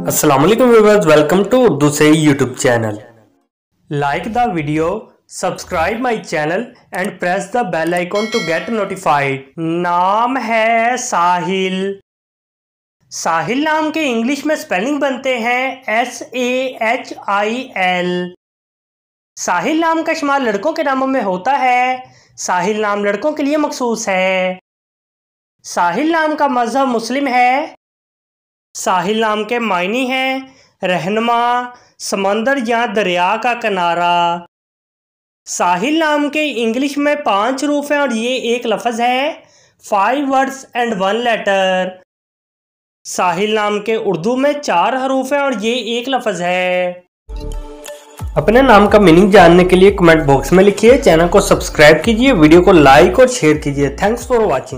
अस्सलाम वालेकुम viewers, welcome to Urdu से YouTube channel. Like the video, subscribe my channel and press the bell icon to get notified. नाम है साहिल। साहिल नाम के इंग्लिश में स्पेलिंग बनते हैं SAHIL। साहिल नाम का इस्तेमाल लड़कों के नामों में होता है। साहिल नाम लड़कों के लिए मखसूस है। साहिल नाम का मजहब मुस्लिम है। साहिल नाम के मायने हैं रहनुमा, समंदर या दरिया का किनारा। साहिल नाम के इंग्लिश में 5 हरूफ हैं और ये एक लफ्ज़ है। 5 वर्ड्स एंड 1 लेटर। साहिल नाम के उर्दू में 4 हरूफ हैं और ये एक लफ्ज़ है। अपने नाम का मीनिंग जानने के लिए कमेंट बॉक्स में लिखिए। चैनल को सब्सक्राइब कीजिए, वीडियो को लाइक और शेयर कीजिए। Thanks for watching.